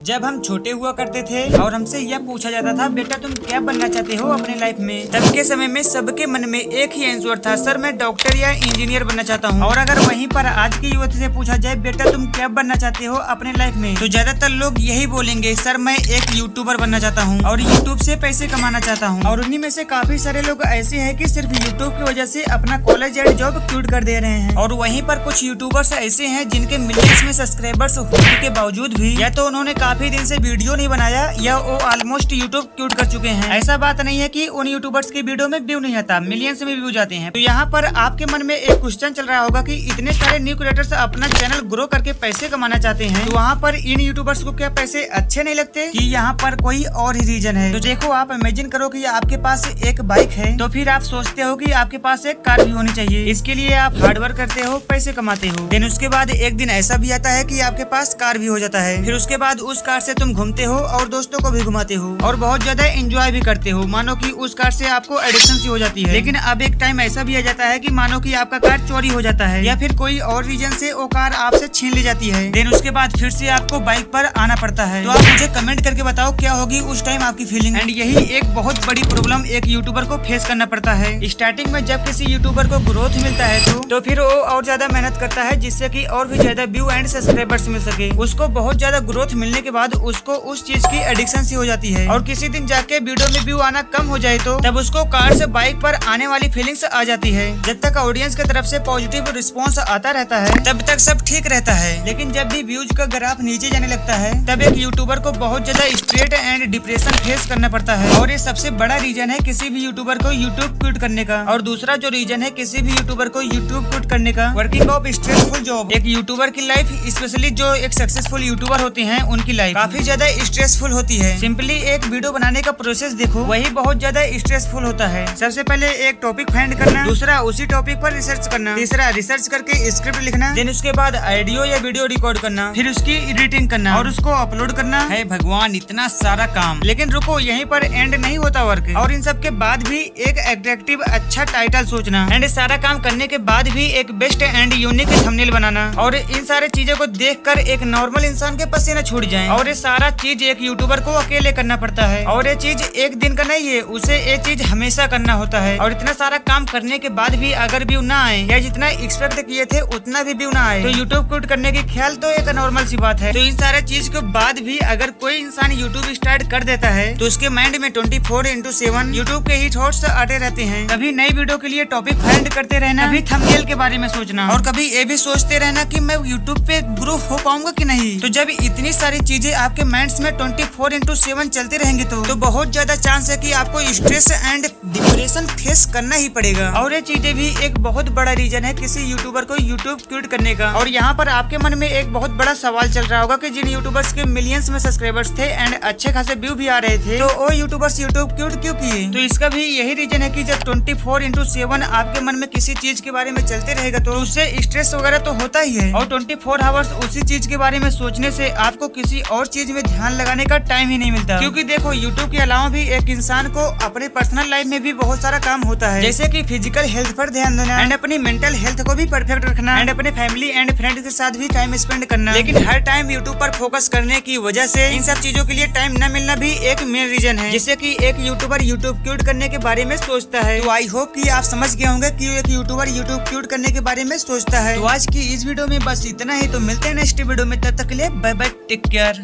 जब हम छोटे हुआ करते थे और हमसे यह पूछा जाता था, बेटा तुम क्या बनना चाहते हो अपने लाइफ में, तब के समय में सबके मन में एक ही आंसर था, सर मैं डॉक्टर या इंजीनियर बनना चाहता हूँ। और अगर वहीं पर आज की युवती से पूछा जाए, बेटा तुम क्या बनना चाहते हो अपने लाइफ में, तो ज्यादातर लोग यही बोलेंगे, सर मैं एक यूट्यूबर बनना चाहता हूँ और यूट्यूब से पैसे कमाना चाहता हूँ। और उन्हीं में से काफी सारे लोग ऐसे हैं कि सिर्फ यूट्यूब की वजह से अपना कॉलेज एंड जॉब क्विट कर दे रहे हैं। और वहीं पर कुछ यूट्यूबर्स ऐसे हैं जिनके मिलियंस में सब्सक्राइबर्स होने के बावजूद भी या तो उन्होंने काफी दिन से वीडियो नहीं बनाया या वो ऑलमोस्ट यूट्यूब क्विट कर चुके हैं। ऐसा बात नहीं है कि उन यूट्यूबर्स के वीडियो में व्यू नहीं आता, मिलियंस में व्यू जाते हैं। तो यहाँ पर आपके मन में एक क्वेश्चन चल रहा होगा कि इतने सारे न्यू क्रिएटर्स अपना चैनल ग्रो करके पैसे कमाना चाहते हैं, तो वहाँ पर इन यूट्यूबर्स को क्या पैसे अच्छे नहीं लगते कि यहाँ पर कोई और ही रीजन है। तो देखो, आप इमेजिन करो कि आपके पास एक बाइक है, तो फिर आप सोचते हो कि आपके पास एक कार भी होनी चाहिए। इसके लिए आप हार्डवर्क करते हो, पैसे कमाते हो। देन उसके बाद एक दिन ऐसा भी आता है कि आपके पास कार भी हो जाता है। फिर उसके बाद उस कार से तुम घूमते हो और दोस्तों को भी घुमाते हो और बहुत ज्यादा एंजॉय भी करते हो। मानो कि उस कार से आपको एडिक्शन सी हो जाती है। लेकिन अब एक टाइम ऐसा भी आ जाता है कि मानो कि आपका कार चोरी हो जाता है या फिर कोई और रीजन से वो कार आपसे छीन ली जाती है। देन उसके बाद फिर से आपको बाइक पर आना पड़ता है। तो आप मुझे कमेंट करके बताओ क्या होगी उस टाइम आपकी फीलिंग। एंड यही एक बहुत बड़ी प्रॉब्लम एक यूट्यूबर को फेस करना पड़ता है। स्टार्टिंग में जब किसी यूट्यूबर को ग्रोथ मिलता है तो फिर वो और ज्यादा मेहनत करता है जिससे कि और भी ज्यादा व्यू एंड सब्सक्राइबर्स मिल सके। उसको बहुत ज्यादा ग्रोथ मिलने के बाद उसको उस चीज की एडिक्शन सी हो जाती है और किसी दिन जाके वीडियो में व्यू आना कम हो जाए तो तब उसको कार से बाइक पर आने वाली फीलिंग्स आ जाती है। जब तक ऑडियंस की तरफ से पॉजिटिव रिस्पांस आता रहता है तब तक सब ठीक रहता है। लेकिन जब भी व्यूज का ग्राफ नीचे जाने लगता है तब एक यूट्यूबर को बहुत ज्यादा स्ट्रेस एंड डिप्रेशन फेस करना पड़ता है। और ये सबसे बड़ा रीजन है किसी भी यूट्यूबर को यूट्यूब क्विट करने का। और दूसरा जो रीजन है किसी भी यूट्यूबर को यूट्यूब क्विट करने का, वर्किंग ऑफ स्ट्रेसफुल जॉब। एक यूट्यूबर की लाइफ, स्पेशली जो एक सक्सेसफुल यूट्यूबर होते हैं, उनकी लाइफ काफी ज्यादा स्ट्रेसफुल होती है। सिंपली एक वीडियो बनाने का प्रोसेस देखो, वही बहुत ज्यादा स्ट्रेसफुल होता है। सबसे पहले एक टॉपिक फाइंड करना, दूसरा उसी टॉपिक पर रिसर्च करना, तीसरा रिसर्च करके स्क्रिप्ट लिखना, देन उसके बाद ऑडियो या वीडियो रिकॉर्ड करना, फिर उसकी एडिटिंग करना और उसको अपलोड करना। है भगवान, इतना सारा काम। लेकिन रुको, यहीं पर एंड नहीं होता वर्क। और इन सब के बाद भी एक अट्रैक्टिव अच्छा टाइटल सोचना एंड सारा काम करने के बाद भी एक बेस्ट एंड यूनिक थंबनेल बनाना। और इन सारे चीजों को देखकर एक नॉर्मल इंसान के पसीने छूट जाएं। और ये सारा चीज एक यूट्यूबर को अकेले करना पड़ता है। और ये चीज एक दिन का नहीं है, उसे ये चीज हमेशा करना होता है। और इतना सारा काम करने के बाद भी अगर व्यू ना आए या जितना एक्सपेक्ट किए थे उतना भी व्यू ना आए तो यूट्यूब क्विट करने की ख्याल तो एक नॉर्मल सी बात है। तो इन सारे चीज के बाद भी अगर कोई इंसान यूट्यूब स्टार्ट कर देता है तो उसके माइंड में 24/7 यूट्यूब के ही थॉट्स आते रहते हैं। कभी नई वीडियो के लिए टॉपिक फाइंड करते रहना, कभी थंबनेल के बारे में सोचना और कभी ये भी सोचते रहना कि मैं यूट्यूब पे ग्रो हो पाऊंगा कि नहीं। तो जब इतनी सारी चीजें आपके माइंड्स में 24/7 चलती रहेंगी तो बहुत ज्यादा चांस है कि आपको स्ट्रेस एंड डिप्रेशन फेस करना ही पड़ेगा। और ये चीजें भी एक बहुत बड़ा रीजन है किसी यूट्यूबर को यूट्यूब क्विट करने का। और यहाँ पर आपके मन में एक बहुत बड़ा सवाल चल रहा होगा कि जिन यूट्यूबर्स के मिलियंस में सब्सक्राइबर्स थे एंड अच्छे खासे व्यू भी आ रहे थे तो वो यूट्यूबर्स यूट्यूब क्विट क्यों किए। तो इसका भी यही रीजन है कि जब 24/7 आपके मन में किसी चीज के बारे में चलते रहेगा तो उससे स्ट्रेस वगैरह तो होता ही है। और 24 आवर्स उसी चीज के बारे में सोचने से आपको किसी और चीज में ध्यान लगाने का टाइम ही नहीं मिलता। क्योंकि देखो, यूट्यूब के अलावा भी एक इंसान को अपने पर्सनल लाइफ में भी बहुत सारा काम होता है, जैसे कि फिजिकल हेल्थ पर ध्यान देना एंड अपनी मेंटल हेल्थ को भी परफेक्ट रखना एंड अपने फैमिली एंड फ्रेंड के साथ भी टाइम स्पेंड करना। लेकिन हर टाइम यूट्यूब पर फोकस करने की वजह से इन सब चीजों के लिए टाइम न मिलना भी एक मेन रीजन है, जिससे कि एक यूट्यूबर यूट्यूब क्विट करने के बारे में सोचता है। तो आई होप कि आप समझ गए होंगे कि एक यूट्यूबर यूट्यूब क्विट करने के बारे में सोचता है। तो आज की इस वीडियो में बस इतना ही। तो मिलते हैं नेक्स्ट वीडियो में, तब तक के लिए बाय बाय, टेक केयर।